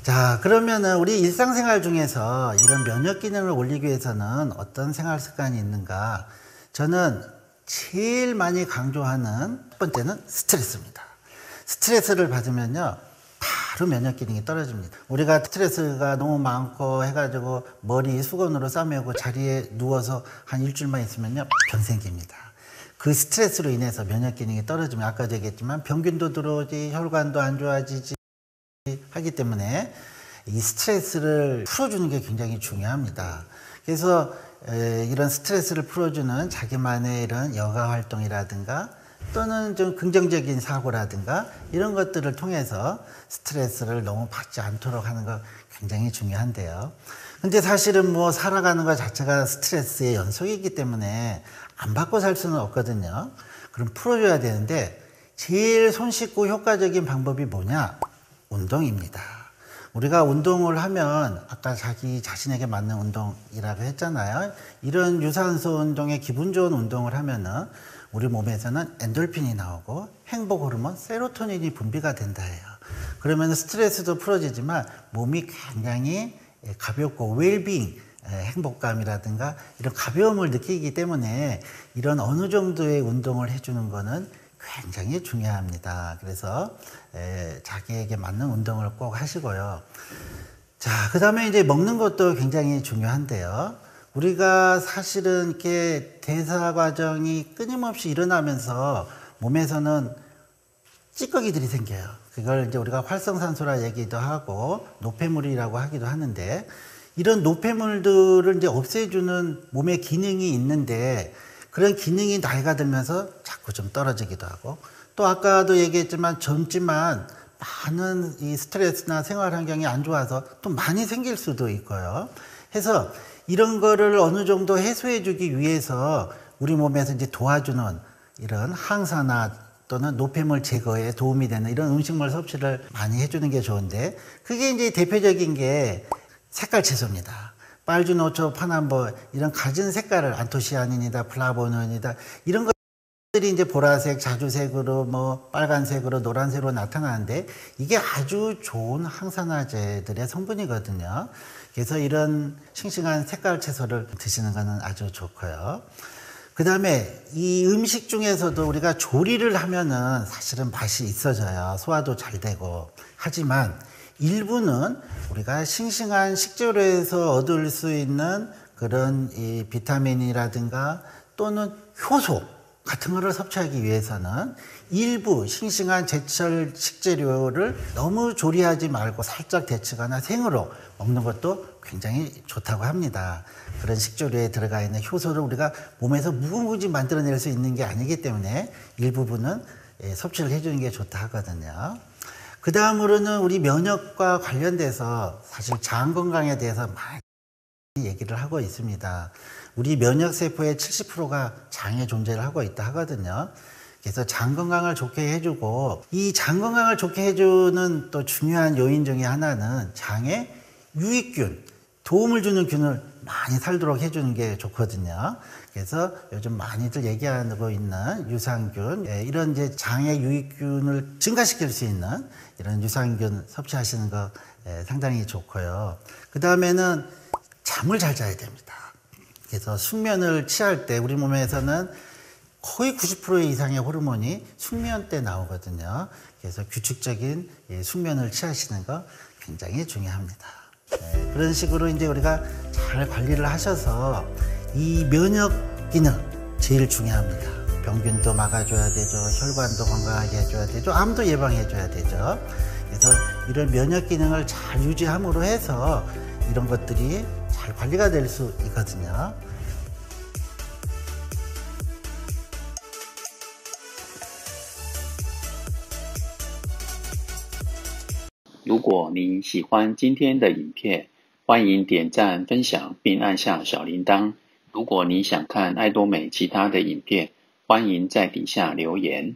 자, 그러면은 우리 일상생활 중에서 이런 면역 기능을 올리기 위해서는 어떤 생활 습관이 있는가? 저는 제일 많이 강조하는 첫 번째는 스트레스입니다. 스트레스를 받으면요, 바로 면역 기능이 떨어집니다. 우리가 스트레스가 너무 많고 해가지고 머리 수건으로 싸매고 자리에 누워서 한 일주일만 있으면요, 병 생깁니다. 그 스트레스로 인해서 면역 기능이 떨어지면 아까도 얘기했지만 병균도 들어오지, 혈관도 안 좋아지지 하기 때문에 이 스트레스를 풀어주는 게 굉장히 중요합니다. 그래서 이런 스트레스를 풀어주는 자기만의 이런 여가 활동이라든가 또는 좀 긍정적인 사고라든가 이런 것들을 통해서 스트레스를 너무 받지 않도록 하는 거 굉장히 중요한데요. 근데 사실은 뭐 살아가는 것 자체가 스트레스의 연속이기 때문에 안 받고 살 수는 없거든요. 그럼 풀어줘야 되는데 제일 손쉽고 효과적인 방법이 뭐냐? 운동입니다. 우리가 운동을 하면 아까 자기 자신에게 맞는 운동이라고 했잖아요. 이런 유산소 운동에 기분 좋은 운동을 하면은 우리 몸에서는 엔돌핀이 나오고 행복 호르몬 세로토닌이 분비가 된다 해요. 그러면 스트레스도 풀어지지만 몸이 굉장히 가볍고 웰빙, 행복감이라든가 이런 가벼움을 느끼기 때문에 이런 어느 정도의 운동을 해주는 거는 굉장히 중요합니다. 그래서 자기에게 맞는 운동을 꼭 하시고요. 자, 그 다음에 이제 먹는 것도 굉장히 중요한데요. 우리가 사실은 이렇게 대사 과정이 끊임없이 일어나면서 몸에서는 찌꺼기들이 생겨요. 그걸 이제 우리가 활성산소라 얘기도 하고 노폐물이라고 하기도 하는데 이런 노폐물들을 이제 없애주는 몸의 기능이 있는데 그런 기능이 나이가 들면서 자꾸 좀 떨어지기도 하고 또 아까도 얘기했지만 젊지만 많은 이 스트레스나 생활 환경이 안 좋아서 또 많이 생길 수도 있고요. 해서 이런 거를 어느 정도 해소해 주기 위해서 우리 몸에서 이제 도와주는 이런 항산화 또는 노폐물 제거에 도움이 되는 이런 음식물 섭취를 많이 해주는 게 좋은데 그게 이제 대표적인 게 색깔 채소입니다. 빨주노초, 파남보 이런 가진 색깔을 안토시아닌이다, 플라보노이다 이런 것들이 이제 보라색, 자주색으로 뭐 빨간색으로 노란색으로 나타나는데 이게 아주 좋은 항산화제들의 성분이거든요. 그래서 이런 싱싱한 색깔 채소를 드시는 것은 아주 좋고요. 그 다음에 이 음식 중에서도 우리가 조리를 하면은 사실은 맛이 있어져요. 소화도 잘 되고. 하지만 일부는 우리가 싱싱한 식재료에서 얻을 수 있는 그런 이 비타민이라든가 또는 효소 같은 거를 섭취하기 위해서는 일부 싱싱한 제철 식재료를 너무 조리하지 말고 살짝 데치거나 생으로 먹는 것도 굉장히 좋다고 합니다. 그런 식재료에 들어가 있는 효소를 우리가 몸에서 무궁무진 만들어낼 수 있는 게 아니기 때문에 일부분은 섭취를 해주는 게 좋다 하거든요. 그 다음으로는 우리 면역과 관련돼서 사실 장 건강에 대해서 많이 얘기를 하고 있습니다. 우리 면역세포의 70%가 장에 존재를 하고 있다 하거든요. 그래서 장 건강을 좋게 해주고 이 장 건강을 좋게 해주는 또 중요한 요인 중에 하나는 장에 유익균, 도움을 주는 균을 많이 살도록 해주는 게 좋거든요. 그래서 요즘 많이들 얘기하고 있는 유산균, 이런 이제 장의 유익균을 증가시킬 수 있는 이런 유산균 섭취하시는 거 상당히 좋고요. 그 다음에는 잠을 잘 자야 됩니다. 그래서 숙면을 취할 때 우리 몸에서는 거의 90% 이상의 호르몬이 숙면 때 나오거든요. 그래서 규칙적인 숙면을 취하시는 거 굉장히 중요합니다. 그런 식으로 이제 우리가 잘 관리를 하셔서 이 면역 기능 제일 중요합니다. 병균도 막아줘야 되죠. 혈관도 건강하게 해줘야 되죠. 암도 예방해줘야 되죠. 그래서 이런 면역 기능을 잘 유지함으로 해서 이런 것들이 잘 관리가 될 수 있거든요. 如果您喜欢今天的影片，欢迎点赞、分享并按下小铃铛。如果你想看爱多美其他的影片，欢迎在底下留言。